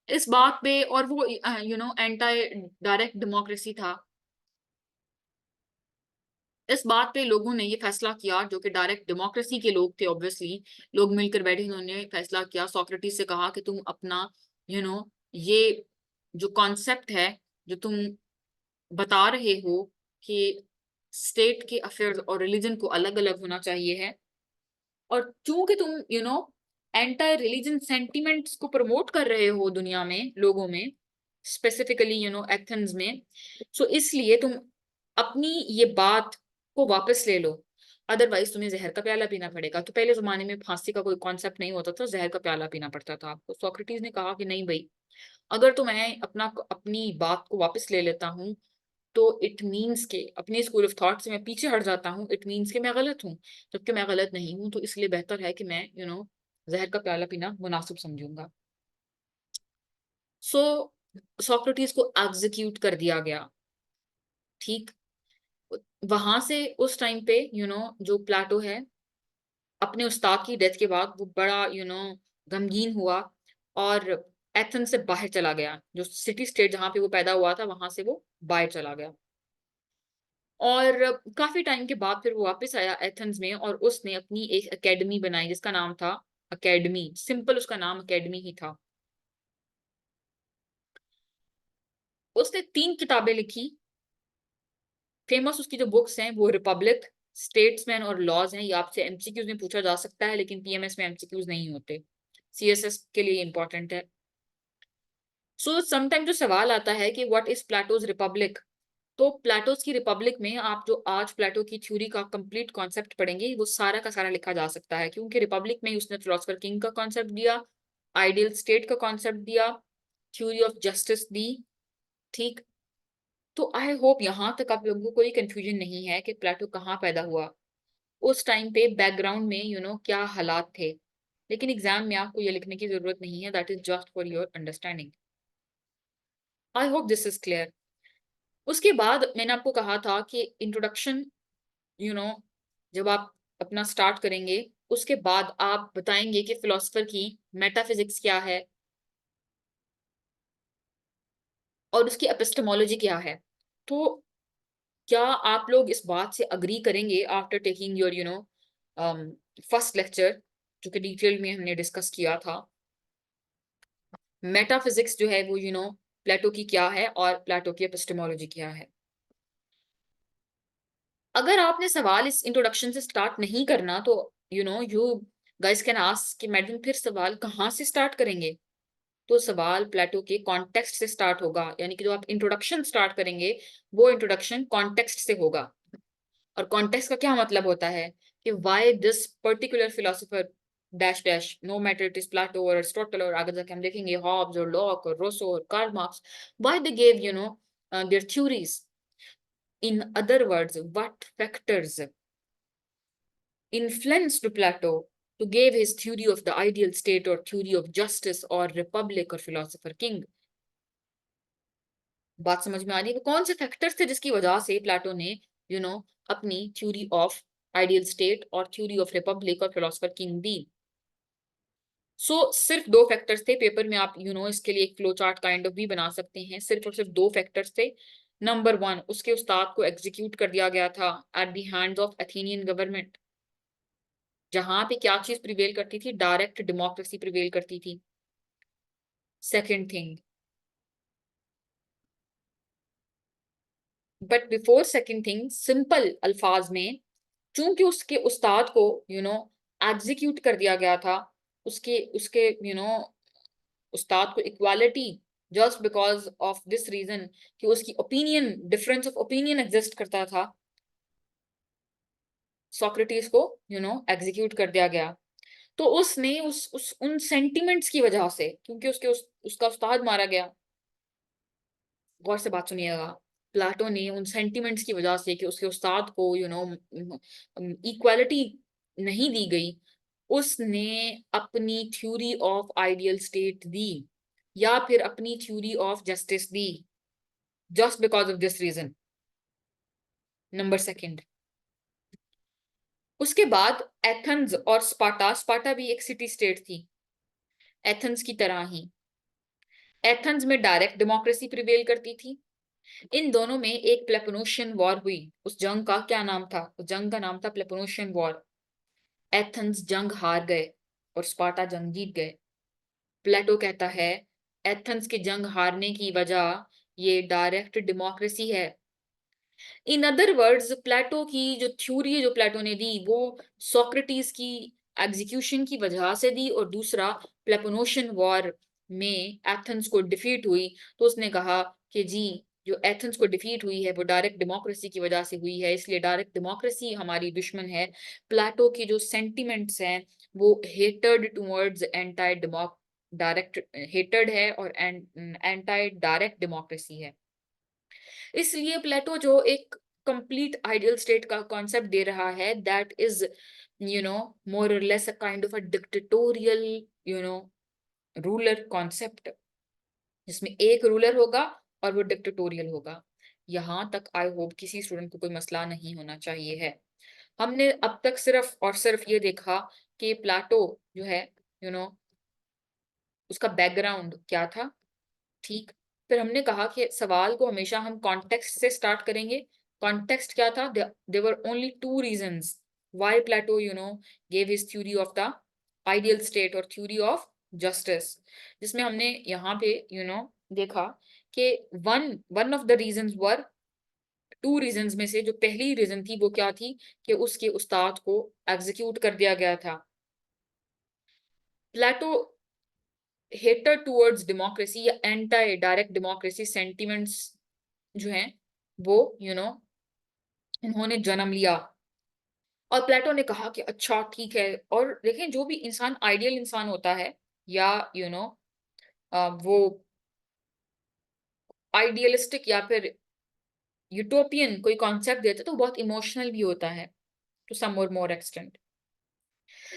इस बात पे, और वो एंटी डायरेक्ट डेमोक्रेसी था। इस बात पे लोगों ने ये फैसला किया, जो कि डायरेक्ट डेमोक्रेसी के लोग थे, ऑब्वियसली लोग मिलकर बैठे, उन्होंने फैसला किया, सोक्रेटिस से कहा कि तुम अपना यू you नो know, ये जो कॉन्सेप्ट है, जो तुम बता रहे हो कि स्टेट के अफेयर्स और रिलीजन को अलग अलग होना चाहिए है, और चूंकि तुम एंटी रिलीजन सेंटिमेंट्स को प्रमोट कर रहे हो दुनिया में, लोगों में, स्पेसिफिकली एथेंस में, सो इसलिए तुम अपनी ये बात को वापस ले लो, अदरवाइज तुम्हें जहर का प्याला पीना पड़ेगा। तो पहले जमाने में फांसी का कोई कॉन्सेप्ट नहीं होता था, जहर का प्याला पीना पड़ता था आपको। सोक्रेटिस ने कहा कि नहीं भाई, अगर तो मैं अपनी बात को वापस ले लेता हूँ, तो इट मीन्स के अपने स्कूल ऑफ थॉट से मैं पीछे हट जाता हूँ, इट मीन्स के मैं गलत हूँ, जबकि मैं गलत नहीं हूँ। तो इसलिए बेहतर है कि मैं जहर का प्याला पीना मुनासिब समझूंगा। सो सोक्रेटिस को एग्जीक्यूट कर दिया गया। ठीक, वहां से उस टाइम पे जो प्लेटो है, अपने उस्ताद की डेथ के बाद वो बड़ा गमगीन हुआ, और एथेंस से बाहर चला गया, जो सिटी स्टेट जहां पे वो पैदा हुआ था, वहां से वो बाहर चला गया। और काफी टाइम के बाद फिर वो वापस आया एथेंस में, और उसने अपनी एक एकेडमी बनाई जिसका नाम था एकेडमी, सिंपल उसका नाम एकेडमी ही था। उसने 3 किताबें लिखी। फेमस उसकी जो बुक्स हैं वो रिपब्लिक, स्टेट्समैन और लॉज हैं। ये आपसे एमसीक्यूज में पूछा जा सकता है, लेकिन पीएमएस में एमसीक्यूज नहीं होते, सीएसएस के लिए इंपॉर्टेंट है। सो समटाइम जो सवाल आता है कि व्हाट इज प्लेटोज रिपब्लिक, तो प्लेटोस की रिपब्लिक में आप जो आज प्लेटो की थ्योरी का कंप्लीट कॉन्सेप्ट पढ़ेंगे, वो सारा का सारा लिखा जा सकता है, क्योंकि रिपब्लिक में उसने फिलोसफर किंग का कॉन्सेप्ट दिया, आइडियल स्टेट का कॉन्सेप्ट दिया, थ्योरी ऑफ जस्टिस दी। ठीक, तो आई होप यहां तक आप लोगों को कोई कंफ्यूजन नहीं है कि प्लेटो कहाँ पैदा हुआ, उस टाइम पे बैकग्राउंड में क्या हालात थे। लेकिन एग्जाम में आपको ये लिखने की जरूरत नहीं है, that is just for your understanding. I hope this is clear. उसके बाद मैंने आपको कहा था कि इंट्रोडक्शन, यू नो जब आप अपना स्टार्ट करेंगे, उसके बाद आप बताएंगे कि फिलोसफर की मेटाफिजिक्स क्या है और उसकी एपिस्टेमोलॉजी क्या है। तो क्या आप लोग इस बात से अग्री करेंगे after taking your first lecture, जो कि डिटेल में हमने डिस्कस किया था, मेटाफिजिक्स जो है वो प्लेटो की क्या है और प्लेटो की एपिस्टेमोलॉजी क्या है। अगर आपने सवाल इस इंट्रोडक्शन से स्टार्ट नहीं करना, तो यू गाइस कैन आस्क कि मैडम फिर सवाल कहाँ से स्टार्ट करेंगे। तो सवाल प्लेटो के कॉन्टेक्स्ट से स्टार्ट होगा, यानी कि जो आप इंट्रोडक्शन स्टार्ट करेंगे, वो इंट्रोडक्शन कॉन्टेक्स्ट से होगा। और कॉन्टेक्स्ट का क्या मतलब होता है कि why this particular philosopher dash dash, no matter it is Plato or Aristotle, और आगे जाके हम देखेंगे हॉब्स और लॉक और रोसो और Karl Marx, why they gave their theories. In other words, what factors influenced Plato to give his theory of the ideal state or theory of justice or republic or philosopher king? बात समझ में आ रही है? कौन से factors थे जिसकी वजह से प्लाटो ने अपनी थ्योरी ऑफ आइडियल स्टेट और थ्योरी ऑफ रिपब्लिक और फिलोसफर किंग दी? सिर्फ 2 फैक्टर्स थे। पेपर में आप इसके लिए एक फ्लो चार्ट काइंड ऑफ भी बना सकते हैं। सिर्फ और सिर्फ 2 फैक्टर्स थे। नंबर 1, उसके उस्ताद को एग्जीक्यूट कर दिया गया था at the hands of Athenian government, जहां पे क्या चीज प्रिवेल करती थी, डायरेक्ट डेमोक्रेसी प्रिवेल करती थी। Second thing, but before second thing, simple अल्फाज में, चूंकि उसके उस्ताद को एग्जीक्यूट कर दिया गया था, उसके उसके उस्ताद को equality, just because of this reason कि उसकी opinion, difference of opinion exist करता था, सोक्रेटिस को एग्जीक्यूट कर दिया गया। तो उसने उन सेंटिमेंट्स की वजह से, क्योंकि उसका उस्ताद मारा गया, गौर से बात सुनिएगा, प्लाटो ने उन सेंटिमेंट्स की वजह से कि उसके उस्ताद को इक्वालिटी नहीं दी गई, उसने अपनी थ्योरी ऑफ आइडियल स्टेट दी, या फिर अपनी थ्योरी ऑफ जस्टिस दी, just because of this reason. Number second, उसके बाद एथेंस और स्पार्टा, स्पार्टा भी एक सिटी स्टेट थी एथेंस की तरह ही। एथेंस में डायरेक्ट डेमोक्रेसी प्रिवेल करती थी। इन दोनों में एक पेलोपोनेशियन वॉर हुई। उस जंग का क्या नाम था? उस जंग का नाम था पेलोपोनेशियन वॉर। एथेंस जंग हार गए और स्पार्टा जंग जीत गए। प्लेटो कहता है एथेंस की जंग हारने की वजह ये डायरेक्ट डेमोक्रेसी है। इन अदर वर्ड्स, प्लेटो की जो थ्योरी जो प्लेटो ने दी वो सोक्रेटिस की एग्जीक्यूशन की वजह से दी, और दूसरा पेलोपोनेशियन वॉर में एथेंस को डिफीट हुई तो उसने कहा कि जी जो एथेंस को डिफीट हुई है वो डायरेक्ट डेमोक्रेसी की वजह से हुई है, इसलिए डायरेक्ट डेमोक्रेसी हमारी दुश्मन है। प्लेटो की जो सेंटिमेंट्स हैं वो hated towards anti direct hated है और एंटी डायरेक्ट डेमोक्रेसी है। इसलिए प्लेटो जो एक कंप्लीट आइडियल स्टेट का कॉन्सेप्ट दे रहा है दैट इज मोर और less a kind of a dictatorial ruler concept, जिसमें एक रूलर होगा और वो डिक्टेटोरियल होगा। यहां तक आई होप किसी स्टूडेंट को कोई मसला नहीं होना चाहिए है। हमने अब तक सिर्फ और सिर्फ ये देखा कि प्लेटो जो है यू you नो know, उसका बैकग्राउंड क्या था। ठीक। फिर हमने कहा कि सवाल को हमेशा हम कॉन्टेक्स्ट से स्टार्ट करेंगे। कॉन्टेक्स्ट क्या था? There were only two reasons why Plato gave his theory of the ideal state और थ्योरी ऑफ जस्टिस, जिसमें हमने यहाँ पे देखा कि one one of the reasons were, two reasons में से जो पहली रीजन थी वो क्या थी कि उसके उस्ताद को एग्जीक्यूट कर दिया गया था। प्लेटो हेटर टुवर्ड्स डेमोक्रेसी या एंटी डायरेक्ट डेमोक्रेसी सेंटिमेंट्स जो हैं वो इन्होंने जन्म लिया। और प्लेटो ने कहा कि अच्छा ठीक है, और देखें जो भी इंसान आइडियल इंसान होता है या वो आइडियलिस्टिक या फिर यूटोपियन कोई कॉन्सेप्ट देता है तो बहुत इमोशनल भी होता है टू सम और मोर एक्सटेंट।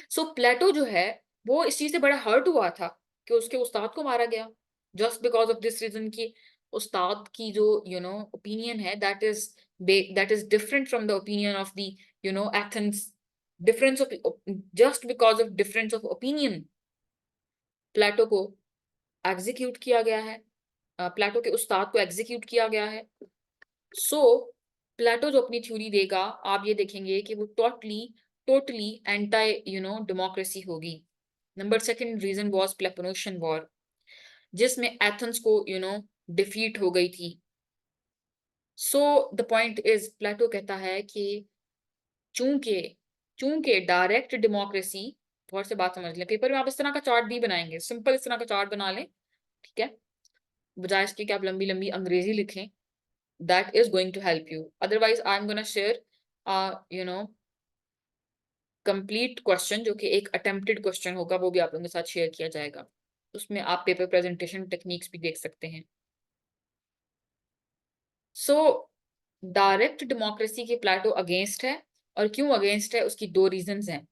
सो प्लेटो जो है वो इस चीज से बड़ा हर्ट हुआ था कि उसके उस्ताद को मारा गया just because of this reason की उस्ताद की जो ओपिनियन है that is different from the opinion of the Athens. Difference of just because of difference of opinion Plato को एग्जीक्यूट किया गया है। प्लेटो के उस्ताद को एग्जीक्यूट किया गया है। सो प्लेटो जो अपनी थ्योरी देगा आप ये देखेंगे कि वो टोटली टोटली एंटी डेमोक्रेसी होगी। Number second reason was Peloponnesian war, जिसमें एथेंस को डिफीट हो गई थी। So the point is Plato कहता है कि चूंकि चूंकि डायरेक्ट डेमोक्रेसी, गौर से बात समझ लें, पेपर में आप इस तरह का चार्ट भी बनाएंगे, सिंपल इस तरह का चार्ट बना लें, ठीक है, बजाय इसके कि आप लंबी लंबी अंग्रेजी लिखें। that is going to help you. Otherwise, I'm going to share, complete question जो कि एक attempted question होगा, वो भी आप लोगों के साथ शेयर किया जाएगा। उसमें आप पेपर प्रेजेंटेशन टेक्निक्स भी देख सकते हैं। सो डायरेक्ट डेमोक्रेसी के प्लेटो अगेंस्ट है, और क्यों अगेंस्ट है उसकी दो रीजंस हैं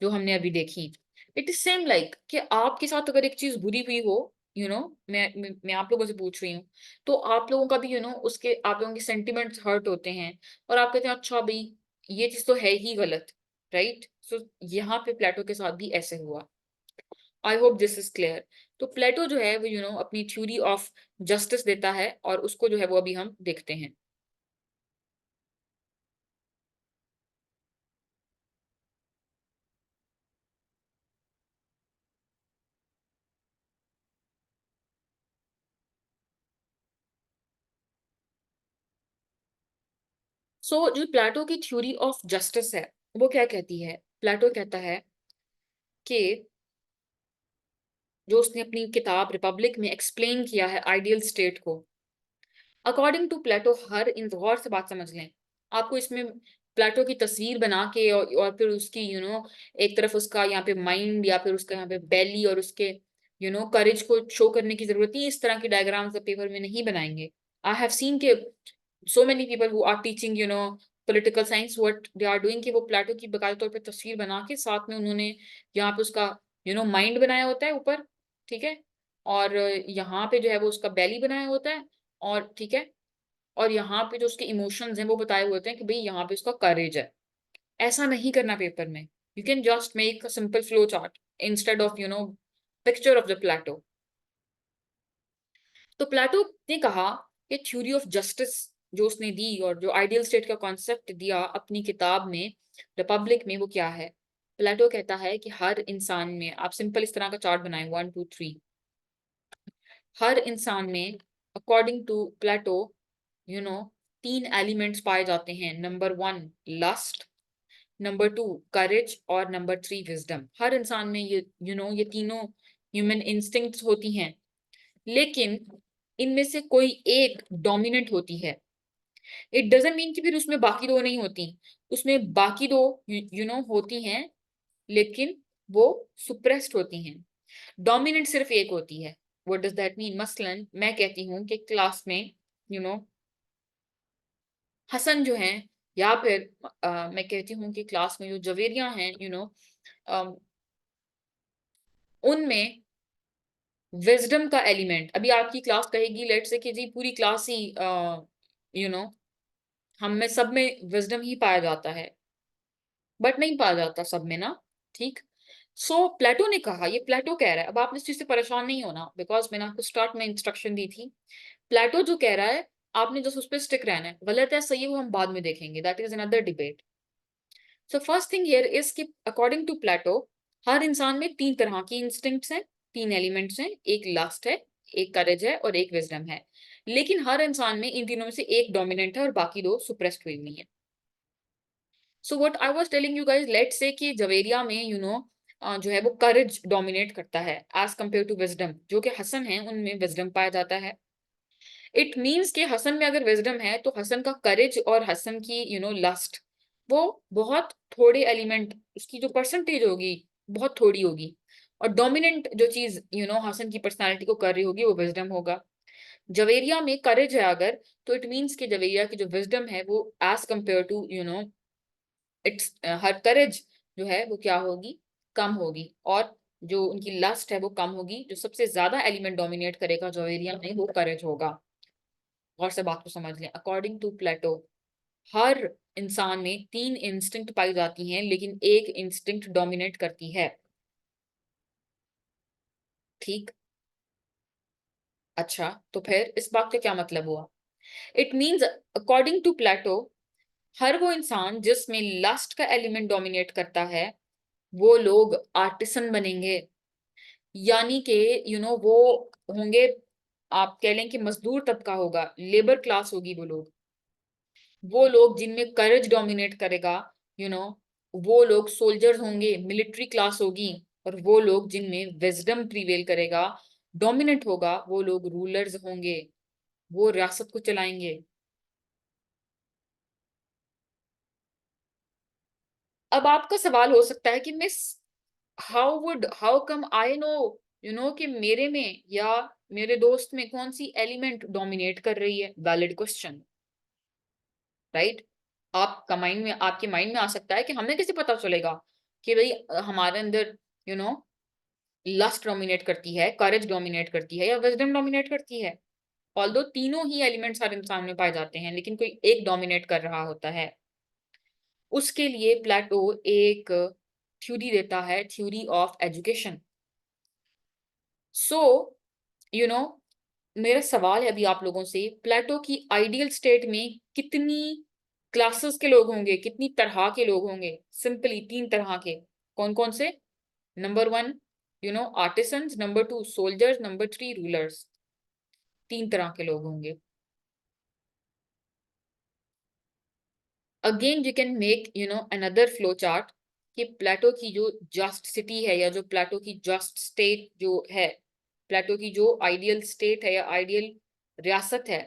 जो हमने अभी देखी। इट इज सेम लाइक कि आपके साथ अगर एक चीज बुरी हुई हो, मैं आप लोगों से पूछ रही हूँ, तो आप लोगों का भी उसके आप लोगों के सेंटिमेंट्स हर्ट होते हैं और आप कहते हैं अच्छा भाई ये चीज तो है ही गलत, राइट। सो यहाँ पे प्लेटो के साथ भी ऐसे हुआ। आई होप दिस इज क्लियर। तो प्लेटो जो है वो अपनी थ्योरी ऑफ जस्टिस देता है और उसको जो है वो अभी हम देखते हैं। सो जो प्लेटो की थ्योरी ऑफ जस्टिस है वो क्या कहती है? प्लेटो कहता है कि जो उसने अपनी किताब रिपब्लिक में एक्सप्लेन किया है आइडियल स्टेट को, अकॉर्डिंग टू प्लेटो, हर इन गौर से बात समझ लें, आपको इसमें प्लेटो की तस्वीर बना के और फिर उसकी एक तरफ उसका यहाँ पे माइंड या फिर उसका यहाँ पे बेली और उसके करेज को शो करने की जरूरत नहीं। इस तरह की डायग्राम्स पेपर में नहीं बनाएंगे। आई हैव सीन के so many people who are teaching political science, what they are doing कि वो प्लेटो की बाकायदा तौर पे तस्वीर बना के साथ में उन्होंने यहाँ पे उसका माइंड बनाया होता है ऊपर, ठीक है, और यहाँ पे जो है वो उसका बेली बनाया होता है, और ठीक है, और यहाँ पे जो उसके इमोशंस हैं वो बताए हुए होते हैं कि भाई यहाँ पे उसका करेज है। ऐसा नहीं करना पेपर में। You can just make a simple flow chart instead of picture of the Plato. तो प्लेटो ने कहा कि थ्योरी ऑफ जस्टिस जो उसने दी और जो आइडियल स्टेट का कॉन्सेप्ट दिया अपनी किताब में रिपब्लिक में, वो क्या है? प्लेटो कहता है कि हर इंसान में, आप सिंपल इस तरह का चार्ट बनाएं 1 2 3, हर इंसान में according to Plato you know 3 elements पाए जाते हैं। नंबर 1 लस्ट, नंबर 2 करेज और नंबर 3 विजडम। हर इंसान में ये तीनों ह्यूमन इंस्टिंक्ट्स होती हैं, लेकिन इनमें से कोई एक डोमिनेंट होती है। इट डजंट मीन कि फिर उसमें बाकी दो नहीं होती, उसमें बाकी दो होती हैं, लेकिन वो सुप्रेस्ड होती हैं। डोमिनेंट सिर्फ एक होती है। What does that mean? मसलन मैं कहती हूँ कि क्लास में यू नो हसन जो हैं, या फिर मैं कहती हूँ कि क्लास में जो जवेरियां हैं उनमें विजडम का एलिमेंट, अभी आपकी क्लास कहेगी लेट से कि जी पूरी क्लास ही यू नो हम में सब में विजडम ही पाया जाता है, बट नहीं पाया जाता सब में ना। ठीक। सो प्लेटो ने कहा, ये प्लेटो कह रहा है, अब आपने इस चीज से परेशान नहीं होना, बिकॉज मैंने आपको स्टार्ट में इंस्ट्रक्शन दी थी। प्लेटो जो कह रहा है आपने जस्ट उस पर स्टिक रहना है, गलत है सही है वो हम बाद में देखेंगे, that is another debate. So first thing here is कि अकॉर्डिंग टू प्लेटो हर इंसान में 3 तरह की इंस्टिंक्ट्स हैं, 3 एलिमेंट्स हैं, एक लस्ट है, एक करेज है और एक विजडम है। लेकिन हर इंसान में इन तीनों में से एक डोमिनेंट है और बाकी दो सुप्रेस्ड हुई हुई है। So what I was telling you guys, let's say कि जवेरिया में जो है वो करेज डोमिनेट करता है एज कंपेयर टू विजडम, जो कि हसन है उनमें विजडम पाया जाता है। इट मीन्स कि हसन में अगर विजडम है तो हसन का करेज और हसन की लस्ट वो बहुत थोड़े एलिमेंट, उसकी जो परसेंटेज होगी बहुत थोड़ी होगी, और डोमिनेंट जो चीज हसन की पर्सनालिटी को कर रही होगी वो विजडम होगा। जवेरिया में करेज है अगर, तो इट मीन्स कि जवेरिया की जो विजडम है वो एज कंपेयर टू इट्स हर करेज जो है वो क्या होगी, कम होगी, और जो उनकी लस्ट है वो कम होगी। जो सबसे ज्यादा एलिमेंट डोमिनेट करेगा जवेरिया में वो करेज होगा। गौर से बात को समझ लें, अकॉर्डिंग टू प्लेटो हर इंसान में 3 इंस्टिंक्ट पाई जाती हैं, लेकिन एक इंस्टिंक्ट डोमिनेट करती है। ठीक। अच्छा, तो फिर इस बात का क्या मतलब हुआ? इट मीन्स अकॉर्डिंग टू प्लेटो हर वो इंसान जिसमें लस्ट का एलिमेंट डोमिनेट करता है वो लोग आर्टिसन बनेंगे, यानी कि वो होंगे, आप कह लें कि मजदूर तबका होगा, लेबर क्लास होगी वो लोग जिनमें करेज डोमिनेट करेगा, यू नो वो लोग सोल्जर्स होंगे, मिलिट्री क्लास होगी। और वो लोग जिनमें विजडम प्रीवेल करेगा, डोमिनेंट होगा, वो लोग रूलर्स होंगे, वो रियासत को चलाएंगे। अब आपका सवाल हो सकता है कि miss how come I no कि मेरे में या मेरे दोस्त में कौन सी एलिमेंट डोमिनेट कर रही है? Valid question, right? आपके माइंड में आ सकता है कि हमें कैसे पता चलेगा कि भाई हमारे अंदर यू नो लस्ट डोमिनेट करती है, करेज डोमिनेट करती है या विजडम डोमिनेट करती है? ऑल्दो तीनों ही एलिमेंट्स हर इंसान में पाए जाते हैं, लेकिन कोई एक डोमिनेट कर रहा होता है। उसके लिए प्लेटो एक थ्योरी देता है, theory of education. So you know मेरा सवाल है अभी आप लोगों से, प्लेटो की आइडियल स्टेट में कितनी क्लासेस के लोग होंगे, कितनी तरह के लोग होंगे? सिंपली 3 तरह के। कौन कौन से? Number 1 artisans, number 2 soldiers, number 3 rulers. 3 तरह के लोग होंगे। Again you can make another flow chart कि प्लेटो की जो जस्ट सिटी है या जो प्लेटो की जस्ट स्टेट जो है, प्लेटो की जो आइडियल स्टेट है या आइडियल रियासत है,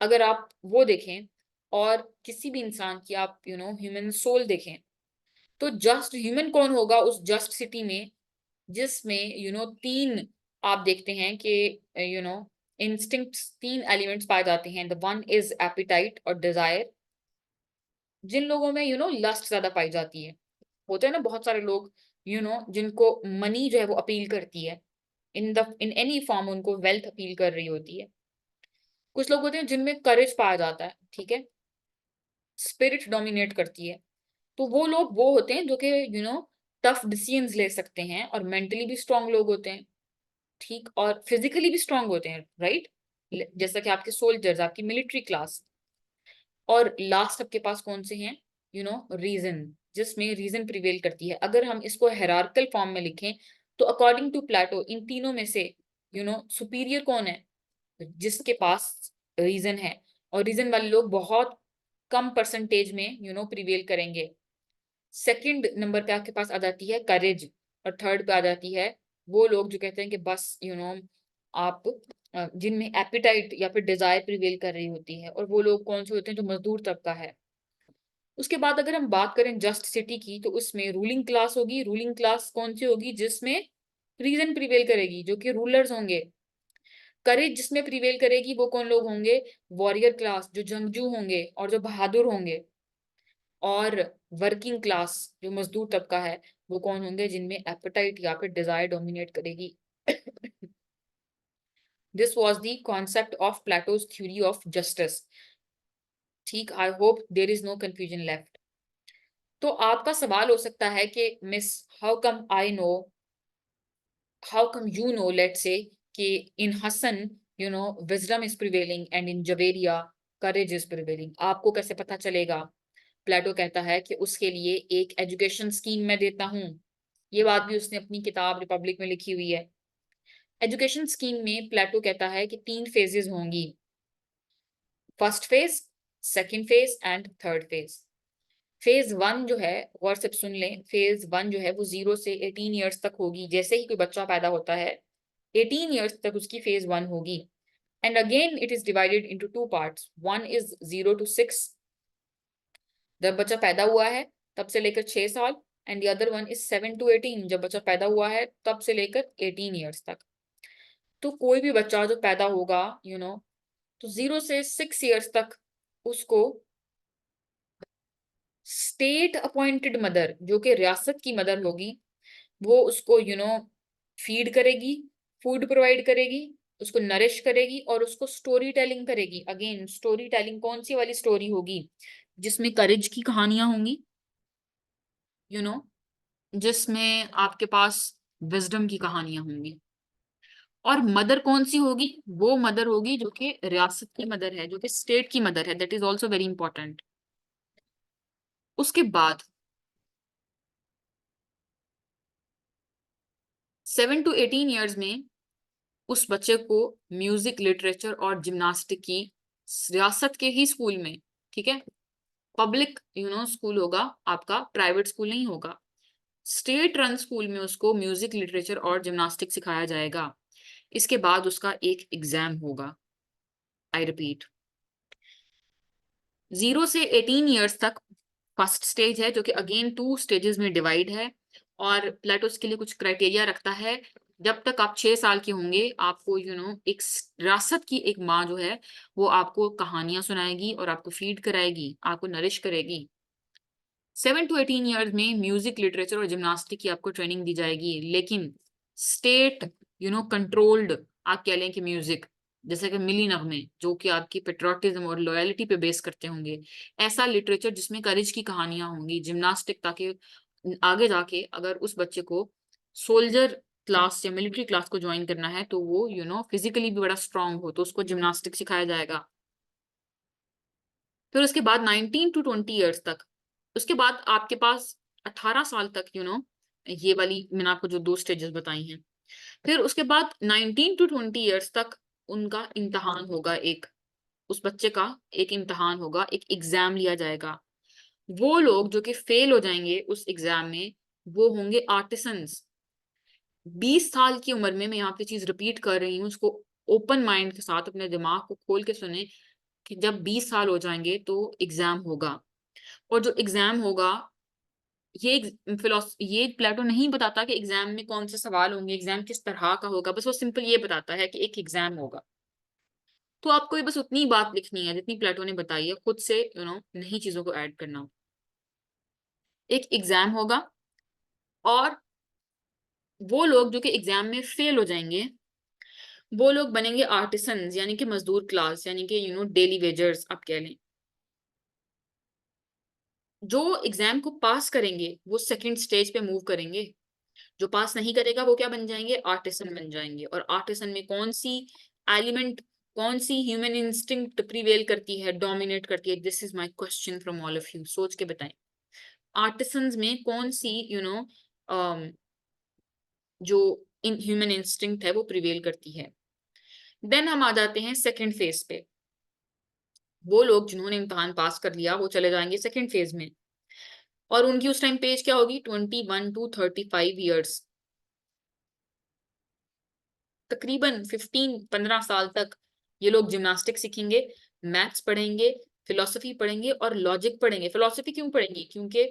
अगर आप वो देखें और किसी भी इंसान की आप ह्यूमन सोल देखें, तो जस्ट ह्यूमन कौन होगा उस जस्ट सिटी में जिसमें 3 आप देखते हैं कि इंस्टिंक्ट्स, 3 एलिमेंट्स पाए जाते हैं। द वन इज एपिटाइट और डिजायर, जिन लोगों में लस्ट ज्यादा पाई जाती है। होते हैं ना बहुत सारे लोग जिनको मनी जो है वो अपील करती है, इन एनी फॉर्म उनको वेल्थ अपील कर रही होती है। कुछ लोग होते हैं जिनमें करेज पाया जाता है, ठीक है, स्पिरिट डोमिनेट करती है। तो वो लोग वो होते हैं जो कि टफ डिसीजंस ले सकते हैं और मेंटली भी स्ट्रांग लोग होते हैं, ठीक, और फिजिकली भी स्ट्रांग होते हैं, राइट। जैसा कि आपके सोल्जर्स, आपकी मिलिट्री क्लास। और लास्ट आपके पास कौन से हैं, रीजन, जिसमें रीजन प्रिवेल करती है। अगर हम इसको हायरार्किकल फॉर्म में लिखें तो अकॉर्डिंग टू प्लेटो इन तीनों में से सुपीरियर कौन है, जिसके पास रीजन है। और रीजन वाले लोग बहुत कम परसेंटेज में प्रिवेल करेंगे। सेकंड नंबर पे आपके पास आ जाती है करेज, और थर्ड पे आ जाती है वो लोग जो कहते हैं कि बस आप जिनमें एपिटाइट या फिर डिजायर प्रिवेल कर रही होती है। और वो लोग कौन से होते हैं, जो मजदूर तबका है। उसके बाद अगर हम बात करें जस्ट सिटी की, तो उसमें रूलिंग क्लास होगी। रूलिंग क्लास कौन सी होगी, जिसमें रीजन प्रिवेल करेगी, जो कि रूलर्स होंगे। करेज जिसमें प्रिवेल करेगी वो कौन लोग होंगे, वॉरियर क्लास, जो जंगजू होंगे और जो बहादुर होंगे। और वर्किंग क्लास, जो मजदूर तबका है, वो कौन होंगे, जिनमें एपेटाइट या फिर डिजायर डोमिनेट करेगी। This was the concept of Plato's theory of justice. ठीक, I hope there is no confusion left. तो आपका सवाल हो सकता है कि miss, how come I know, how come you know, let's say, कि in Hasan wisdom is prevailing and in Javeria courage is prevailing. आपको कैसे पता चलेगा। प्लेटो कहता है कि उसके लिए एक एजुकेशन स्कीम मैं देता हूँ। ये बात भी उसने अपनी किताब रिपब्लिक में लिखी हुई है। एजुकेशन स्कीम में प्लेटो कहता है कि 3 फेजेस होंगी, first phase, second phase and third phase. Phase 1 जो है, गौर से सुन लें, फेज 1 जो है वो 0 से 18 ईयर्स तक होगी। जैसे ही कोई बच्चा पैदा होता है 18 ईयर्स तक उसकी फेज 1 होगी। And again it is divided into 2 parts, one is 0 to 6, जब बच्चा पैदा हुआ है तब से लेकर 6 साल। And the other one is 7 to 18, जब बच्चा पैदा हुआ है तब से लेकर 18 ईयर्स तक। तो कोई भी बच्चा जो पैदा होगा तो 0 से 6 ईयर्स तक उसको स्टेट अपॉइंटेड मदर, जो कि रियासत की मदर होगी, वो उसको फीड करेगी, फूड प्रोवाइड करेगी, उसको नरिश करेगी और उसको स्टोरी टेलिंग करेगी। अगेन स्टोरी टेलिंग कौन सी वाली स्टोरी होगी, जिसमें करेज की कहानियां होंगी, यू नो जिसमें आपके पास विजडम की कहानियां होंगी। और मदर कौन सी होगी, वो मदर होगी जो कि रियासत की मदर है, जो कि स्टेट की मदर है। That is also very important. उसके बाद 7 to 18 ईयर्स में उस बच्चे को म्यूजिक, लिटरेचर और जिम्नास्टिक की रियासत के ही स्कूल में, ठीक है, पब्लिक स्कूल होगा आपका, प्राइवेट स्कूल नहीं होगा, स्टेट रन स्कूल में उसको म्यूजिक, लिटरेचर और जिम्नास्टिक सिखाया जाएगा। इसके बाद उसका एक एग्जाम होगा। आई रिपीट, 0 से 18 ईयर्स तक फर्स्ट स्टेज है, जो कि अगेन 2 स्टेजेस में डिवाइड है। और प्लेटो इसके लिए कुछ क्राइटेरिया रखता है। जब तक आप 6 साल के होंगे आपको एक विरासत की एक माँ जो है वो आपको कहानियां सुनाएगी और आपको फीड कराएगी, आपको नरिश करेगी। 7 to 18 ईयर्स में म्यूजिक, लिटरेचर और जिम्नास्टिक की आपको ट्रेनिंग दी जाएगी, लेकिन स्टेट कंट्रोल्ड, आप कह लें कि म्यूजिक, जैसे कि मिली नगमे, जो कि आपकी पेट्रियोटिज्म और लॉयल्टी पे बेस करते होंगे। ऐसा लिटरेचर जिसमें करेज की कहानियां होंगी, जिम्नास्टिक, ताकि आगे जाके अगर उस बच्चे को सोल्जर क्लास या मिलिट्री क्लास को ज्वाइन करना है तो वो फिजिकली भी बड़ा स्ट्रांग हो, तो उसको जिम्नास्टिक सिखाया जाएगा। फिर उसके बाद 19 to 20 ईयर्स तक, उसके बाद आपके पास 18 साल तक ये वाली मैंने आपको जो 2 स्टेजेस बताई हैं। फिर उसके बाद 19 to 20 ईयर्स तक उनका इम्तहान होगा, एक उस बच्चे का एक इम्तहान होगा, एक एग्जाम लिया जाएगा। वो लोग जो कि फेल हो जाएंगे उस एग्जाम में वो होंगे आर्टिसंस। 20 साल की उम्र में, मैं यहाँ पे चीज रिपीट कर रही हूँ, उसको ओपन माइंड के साथ अपने दिमाग को खोल के सुने, कि जब 20 साल हो जाएंगे तो एग्जाम होगा। और जो एग्जाम होगा, ये प्लेटो नहीं बताता कि एग्जाम में कौन से सवाल होंगे, एग्जाम किस तरह का होगा, बस वो सिंपल ये बताता है कि एक एग्जाम होगा। तो आपको ये बस उतनी बात लिखनी है जितनी प्लेटो ने बताई है, खुद से नई चीजों को ऐड करना। एक एग्जाम होगा, और वो लोग जो कि एग्जाम में फेल हो जाएंगे वो लोग बनेंगे आर्टिसंस, यानी कि मजदूर क्लास, यानी कि डेली वेजर्स आप कह लें। जो एग्जाम को पास करेंगे वो सेकंड स्टेज पे मूव करेंगे, जो पास नहीं करेगा वो क्या बन जाएंगे, आर्टिसन बन जाएंगे। और आर्टिसन में कौन सी एलिमेंट, कौन सी ह्यूमन इंस्टिंक्ट प्रिवेल करती है, डोमिनेट करती है? This is my question from all of you, सोच के बताएं। आर्टिसंस में कौन सी जो इन ह्यूमन इंस्टिंक्ट है वो प्रिवेल करती है? देन हम आ जाते हैं सेकंड फेज पे। वो लोग जिन्होंने इम्तिहान पास कर लिया वो चले जाएंगे सेकंड फेज में, और उनकी उस टाइम पे एज क्या होगी, 21 to 35 ईयर्स। तकरीबन 15 साल तक ये लोग जिम्नास्टिक सीखेंगे, मैथ्स पढ़ेंगे, फिलोसफी पढ़ेंगे और लॉजिक पढ़ेंगे। फिलोसफी क्यों पढ़ेंगे? क्योंकि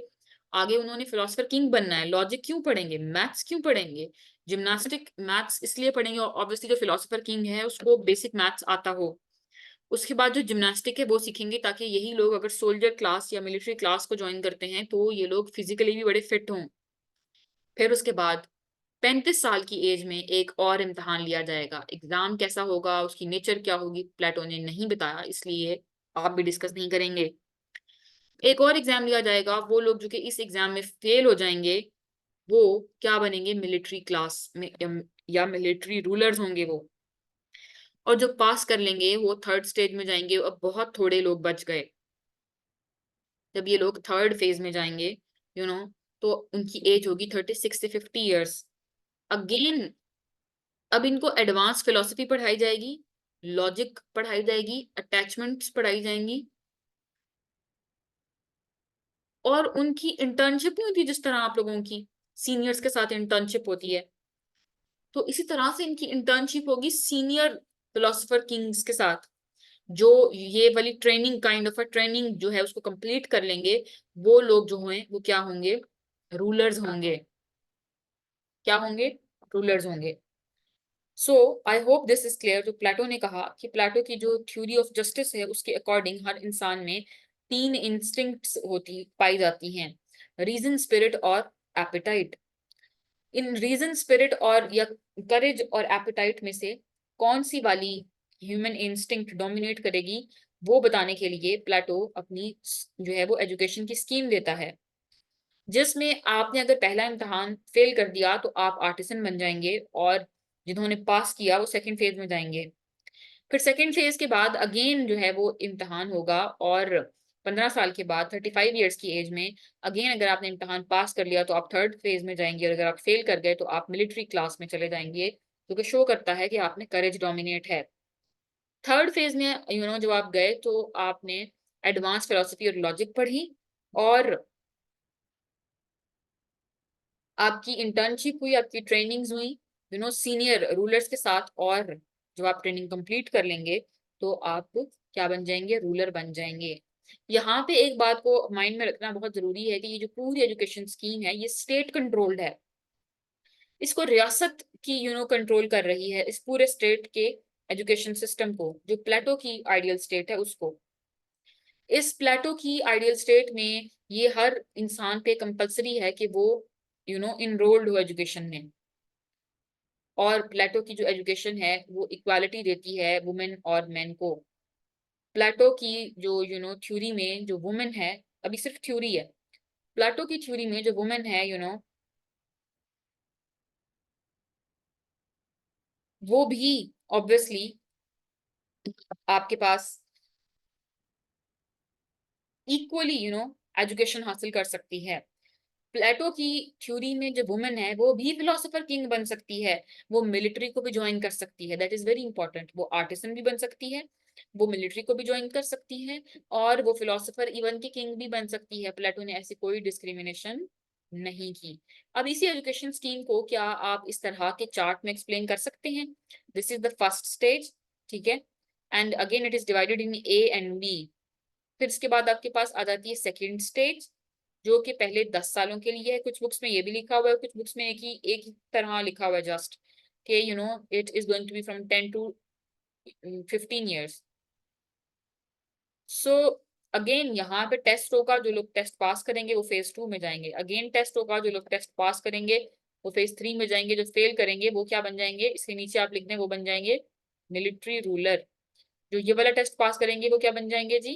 आगे उन्होंने फिलोसफर किंग बनना है। लॉजिक क्यों पढ़ेंगे? मैथ्स क्यों पढ़ेंगे? जिम्नास्टिक मैथ्स इसलिए पढ़ेंगे, ऑब्वियसली जो फिलोसफर किंग है उसको बेसिक मैथ्स आता हो। उसके बाद जो जिम्नास्टिक है वो सीखेंगे, ताकि यही लोग अगर सोल्जर क्लास या मिलिट्री क्लास को ज्वाइन करते हैं तो ये लोग फिजिकली भी बड़े फिट हों। फिर उसके बाद 35 साल की एज में एक और इम्तिहान लिया जाएगा। एग्जाम कैसा होगा, उसकी नेचर क्या होगी, प्लेटो ने नहीं बताया, इसलिए आप भी डिस्कस नहीं करेंगे। एक और एग्जाम लिया जाएगा। वो लोग जो कि इस एग्जाम में फेल हो जाएंगे वो क्या बनेंगे, मिलिट्री क्लास में या मिलिट्री रूलर्स होंगे वो। और जो पास कर लेंगे वो थर्ड स्टेज में जाएंगे। अब बहुत थोड़े लोग बच गए। जब ये लोग थर्ड फेज में जाएंगे, यू you नो know, तो उनकी एज होगी 36 से 50 ईयर्स। अगेन अब इनको एडवांस फिलोसफी पढ़ाई जाएगी, लॉजिक पढ़ाई जाएगी, अटैचमेंट्स पढ़ाई जाएंगी, और उनकी इंटर्नशिप नहीं होती जिस तरह आप लोगों की सीनियर्स के साथ इंटर्नशिप होती है, तो इसी तरह से इनकी इंटर्नशिप होगी सीनियर फिलोसफर किंग्स के साथ। जो ये वाली training, kind of a training जो है उसको कंप्लीट कर लेंगे, वो लोग जो हैं वो क्या होंगे, रूलर्स होंगे। क्या होंगे? रूलर्स होंगे। So I hope this is clear. जो प्लेटो ने कहा कि प्लेटो की जो थ्योरी ऑफ जस्टिस है उसके अकॉर्डिंग हर इंसान में तीन इंस्टिंक्ट्स होती पाई जाती हैं, रीजन, स्पिरिट और एपेटाइट। इन रीजन, स्पिरिट और या करेज और एपेटाइट में से कौन सी वाली ह्यूमन इंस्टिंक्ट डोमिनेट करेगी, वो बताने के लिए प्लेटो अपनी जो है वो एजुकेशन की स्कीम देता है, जिसमें आपने अगर पहला इम्तहान फेल कर दिया तो आप आर्टिसन बन जाएंगे, और जिन्होंने पास किया वो सेकंड फेज में जाएंगे। फिर सेकंड फेज के बाद अगेन जो है वो इम्तहान होगा, और 15 साल के बाद 35 ईयर्स की एज में अगेन अगर आपने इम्तहान पास कर लिया तो आप थर्ड फेज में जाएंगे, और अगर आप फेल कर गए तो आप मिलिट्री क्लास में चले जाएंगे, जो कि शो करता है कि आपने करेज डोमिनेट है। थर्ड फेज में जब आप गए तो आपने एडवांस फिलोसफी और लॉजिक पढ़ी, और आपकी इंटर्नशिप हुई, आपकी ट्रेनिंग्स हुई सीनियर रूलर्स के साथ, और जब आप ट्रेनिंग कंप्लीट कर लेंगे तो आप क्या बन जाएंगे, रूलर बन जाएंगे। यहाँ पे एक बात को माइंड में रखना बहुत जरूरी है कि ये जो पूरी एजुकेशन स्कीम है ये स्टेट कंट्रोल्ड है। इसको रियासत की कंट्रोल कर रही है, इस पूरे स्टेट के एजुकेशन सिस्टम को, जो प्लेटो की आइडियल स्टेट है उसको। इस प्लेटो की आइडियल स्टेट में ये हर इंसान पे कंपलसरी है कि वो इनरोल्ड हो एजुकेशन में। और प्लेटो की जो एजुकेशन है वो इक्वालिटी देती है वुमेन और मेन को। प्लेटो की जो थ्योरी में जो वुमेन है, अभी सिर्फ थ्योरी है, प्लेटो की थ्योरी में जो वुमेन है वो भी ऑब्वियसली आपके पास इक्वली एजुकेशन हासिल कर सकती है। प्लेटो की थ्योरी में जो वुमेन है वो भी फिलोसोफर किंग बन सकती है, वो मिलिट्री को भी ज्वाइन कर सकती है, दैट इज वेरी इंपॉर्टेंट। वो आर्टिसन भी बन सकती है, वो मिलिट्री को भी ज्वाइन कर सकती है, और वो फिलोसोफर इवन की किंग भी बन सकती है। प्लेटो ने ऐसी कोई डिस्क्रिमिनेशन नहीं की। अब इसी एजुकेशन स्कीम को क्या आप इस तरह के चार्ट में एक्सप्लेन कर सकते हैं? This is the first stage, ठीक है, and again it is divided in A and B. फिर इसके बाद आपके पास आ जाती है सेकेंड स्टेज, जो कि पहले 10 सालों के लिए है। कुछ बुक्स में ये भी लिखा हुआ है, कुछ बुक्स में एक ही तरह लिखा हुआ है जस्ट कि it is going to be from 10 to 15 years. So again यहाँ पे टेस्ट होगा, जो लोग टेस्ट पास करेंगे वो फेज 2 में जाएंगे। अगेन टेस्ट होगा, जो लोग टेस्ट पास करेंगे वो फेज 3 में जाएंगे। जो फेल करेंगे वो क्या बन जाएंगे, इसके नीचे आप लिख दें, वो बन जाएंगे मिलिट्री रूलर। जो ये वाला टेस्ट पास करेंगे वो क्या बन जाएंगे जी,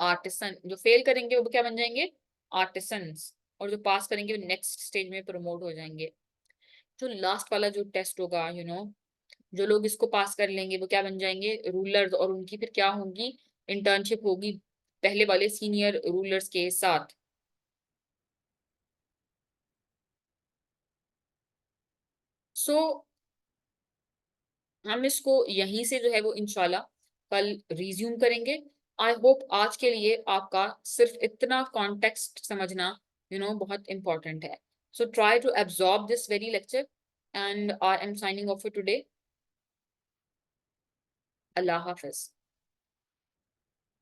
आर्टिसन, जो फेल करेंगे वो क्या बन जाएंगे? आर्टिसंस। और जो पास करेंगे वो नेक्स्ट स्टेज में प्रमोट हो जाएंगे। जो लास्ट वाला जो टेस्ट होगा, जो लोग इसको पास कर लेंगे वो क्या बन जाएंगे? रूलर्स। और उनकी फिर क्या होगी? इंटर्नशिप होगी पहले वाले सीनियर रूलर्स के साथ। सो हम इसको यहीं से जो है वो इंशाल्लाह कल रिज्यूम करेंगे। आई होप आज के लिए आपका सिर्फ इतना कॉन्टेक्स्ट समझना बहुत इंपॉर्टेंट है। So try to absorb this very lecture and I am signing off for today. अल्लाह हाफिज।